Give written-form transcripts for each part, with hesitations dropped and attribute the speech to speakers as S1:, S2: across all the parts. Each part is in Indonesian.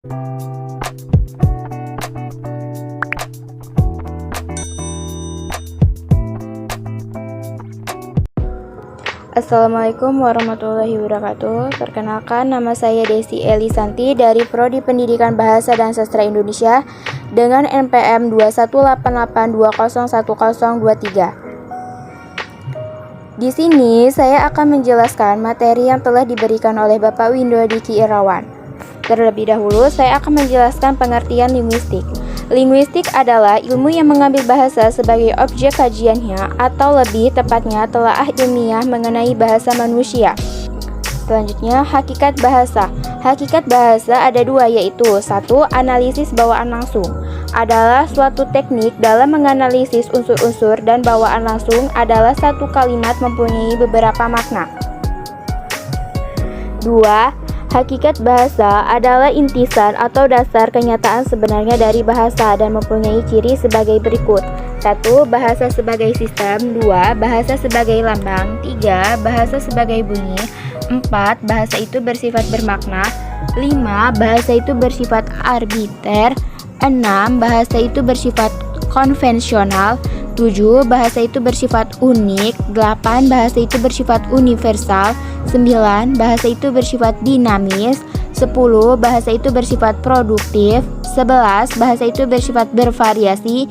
S1: Assalamualaikum warahmatullahi wabarakatuh. Perkenalkan, nama saya Desi Elisanti dari Prodi Pendidikan Bahasa dan Sastra Indonesia dengan NPM 21881011023. Di sini saya akan menjelaskan materi yang telah diberikan oleh Bapak Windo Diki Irawan. Terlebih dahulu, saya akan menjelaskan pengertian linguistik. Linguistik adalah ilmu yang mengambil bahasa sebagai objek kajiannya, atau lebih tepatnya telaah ilmiah mengenai bahasa manusia. Selanjutnya, hakikat bahasa. Hakikat bahasa ada dua, yaitu 1. Analisis bawaan langsung adalah suatu teknik dalam menganalisis unsur-unsur, dan bawaan langsung adalah satu kalimat mempunyai beberapa makna. 2. Hakikat bahasa adalah intisan atau dasar kenyataan sebenarnya dari bahasa dan mempunyai ciri sebagai berikut. 1. Bahasa sebagai sistem. 2. Bahasa sebagai lambang. 3. Bahasa sebagai bunyi. 4. Bahasa itu bersifat bermakna. 5. Bahasa itu bersifat arbiter. 6. Bahasa itu bersifat konvensional. 7. Bahasa itu bersifat unik. 8. Bahasa itu bersifat universal. 9. Bahasa itu bersifat dinamis. 10. Bahasa itu bersifat produktif. 11. Bahasa itu bersifat bervariasi.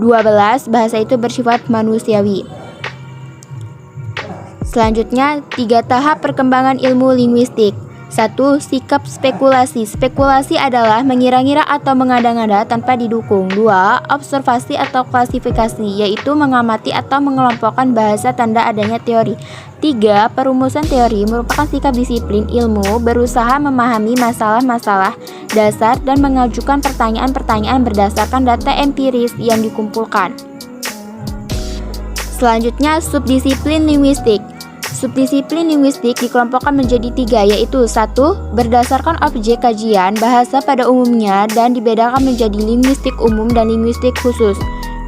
S1: 12. Bahasa itu bersifat manusiawi. Selanjutnya, 3 tahap perkembangan ilmu linguistik. 1. Sikap spekulasi. Spekulasi adalah mengira-ngira atau mengada-ngada tanpa didukung. 2. Observasi atau klasifikasi, yaitu mengamati atau mengelompokkan bahasa tanda adanya teori. 3. Perumusan teori merupakan sikap disiplin ilmu berusaha memahami masalah-masalah dasar dan mengajukan pertanyaan-pertanyaan berdasarkan data empiris yang dikumpulkan. Selanjutnya, subdisiplin linguistik. Subdisiplin linguistik dikelompokkan menjadi 3, yaitu 1. Berdasarkan objek kajian bahasa pada umumnya dan dibedakan menjadi linguistik umum dan linguistik khusus.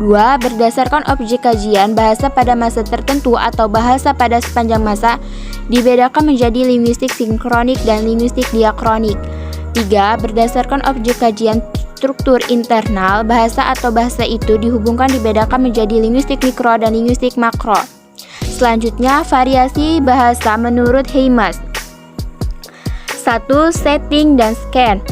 S1: 2. Berdasarkan objek kajian bahasa pada masa tertentu atau bahasa pada sepanjang masa, dibedakan menjadi linguistik sinkronik dan linguistik diakronik. 3. Berdasarkan objek kajian struktur internal bahasa atau bahasa itu dihubungkan dibedakan menjadi linguistik mikro dan linguistik makro. Selanjutnya, variasi bahasa menurut Heimas. 1. Setting dan scan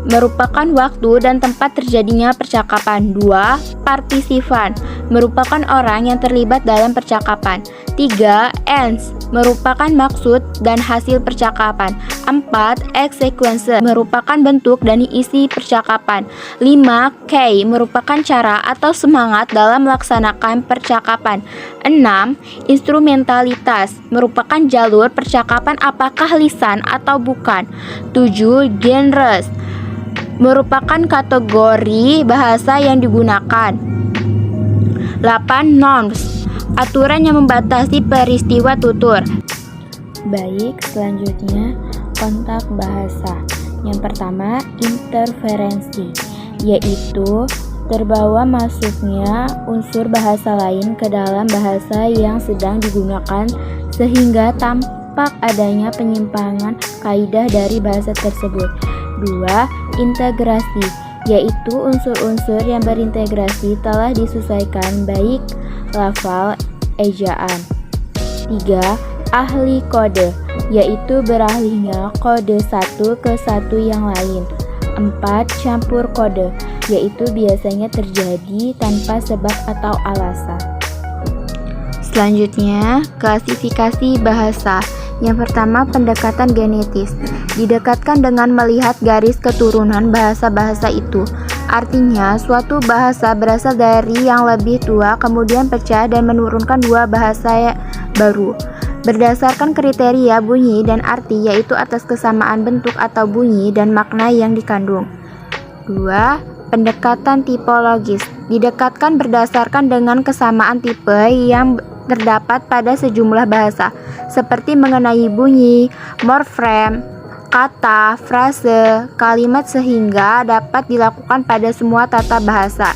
S1: merupakan waktu dan tempat terjadinya percakapan. 2. Partisipan merupakan orang yang terlibat dalam percakapan. 3. Ends merupakan maksud dan hasil percakapan. 4. Sequence merupakan bentuk dan isi percakapan. 5. Key merupakan cara atau semangat dalam melaksanakan percakapan. 6. Instrumentalitas merupakan jalur percakapan apakah lisan atau bukan. 7. Genres merupakan kategori bahasa yang digunakan. 8. Norms aturan yang membatasi peristiwa tutur. Baik, selanjutnya kontak bahasa. Yang pertama, interferensi, yaitu terbawa masuknya unsur bahasa lain ke dalam bahasa yang sedang digunakan sehingga tampak adanya penyimpangan kaidah dari bahasa tersebut. 2. Integrasi, yaitu unsur-unsur yang berintegrasi telah disesuaikan baik lafal ejaan. 3. Ahli kode, yaitu beralihnya kode satu ke satu yang lain. 4. Campur kode, yaitu biasanya terjadi tanpa sebab atau alasan. Selanjutnya, klasifikasi bahasa. Yang pertama, pendekatan genetis. Didekatkan dengan melihat garis keturunan bahasa-bahasa itu. Artinya, suatu bahasa berasal dari yang lebih tua, kemudian pecah dan menurunkan 2 bahasa baru. Berdasarkan kriteria bunyi dan arti, yaitu atas kesamaan bentuk atau bunyi dan makna yang dikandung. 2. Pendekatan tipologis. Didekatkan berdasarkan dengan kesamaan tipe yang terdapat pada sejumlah bahasa, seperti mengenai bunyi, morfem, kata, frase, kalimat sehingga dapat dilakukan pada semua tata bahasa.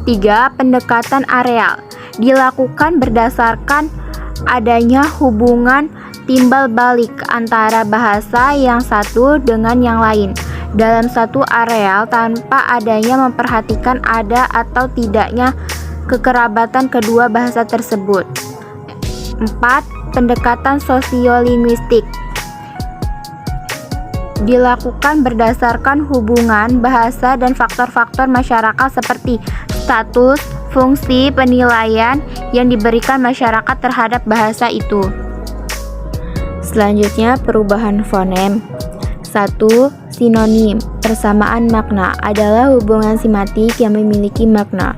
S1: 3. Pendekatan areal. Dilakukan berdasarkan adanya hubungan timbal balik antara bahasa yang satu dengan yang lain dalam satu areal tanpa adanya memperhatikan ada atau tidaknya kekerabatan kedua bahasa tersebut. 4. Pendekatan sosiolinguistik dilakukan berdasarkan hubungan bahasa dan faktor-faktor masyarakat seperti status, fungsi, penilaian yang diberikan masyarakat terhadap bahasa itu. Selanjutnya, perubahan fonem. 1. Sinonim, persamaan makna, adalah hubungan simatik yang memiliki makna.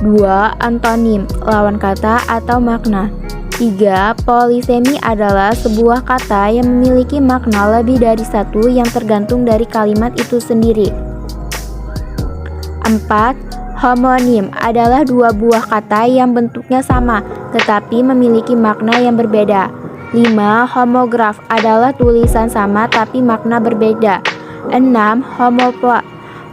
S1: 2. Antonim, lawan kata atau makna. 3. Polisemi adalah sebuah kata yang memiliki makna lebih dari satu yang tergantung dari kalimat itu sendiri. 4. Homonim adalah dua buah kata yang bentuknya sama tetapi memiliki makna yang berbeda. 5. Homograf adalah tulisan sama tapi makna berbeda. 6.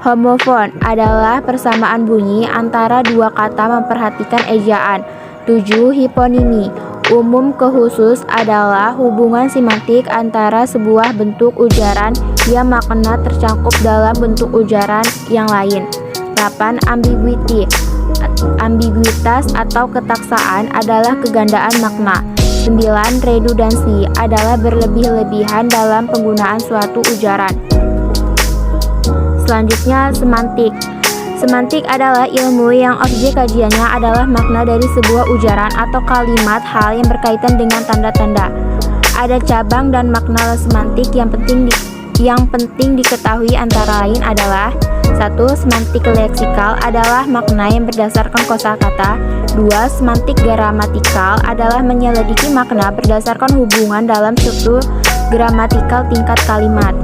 S1: Homofon adalah persamaan bunyi antara dua kata memperhatikan ejaan. 7. Hiponimi, umum ke khusus, adalah hubungan simatik antara sebuah bentuk ujaran yang makna tercakup dalam bentuk ujaran yang lain. 8. Ambiguitas atau ketaksaan adalah kegandaan makna. 9. Redundansi adalah berlebih-lebihan dalam penggunaan suatu ujaran. Selanjutnya, semantik. Semantik adalah ilmu yang objek kajiannya adalah makna dari sebuah ujaran atau kalimat hal yang berkaitan dengan tanda-tanda. Ada cabang dan makna semantik yang penting diketahui antara lain adalah: 1. Semantik leksikal adalah makna yang berdasarkan kosakata. 2. Semantik gramatikal adalah menyelidiki makna berdasarkan hubungan dalam struktur gramatikal tingkat kalimat.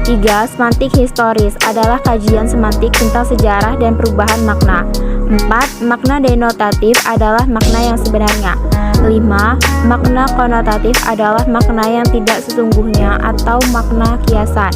S1: 3. Semantik historis adalah kajian semantik tentang sejarah dan perubahan makna. 4. Makna denotatif adalah makna yang sebenarnya. 5. Makna konotatif adalah makna yang tidak sesungguhnya atau makna kiasan.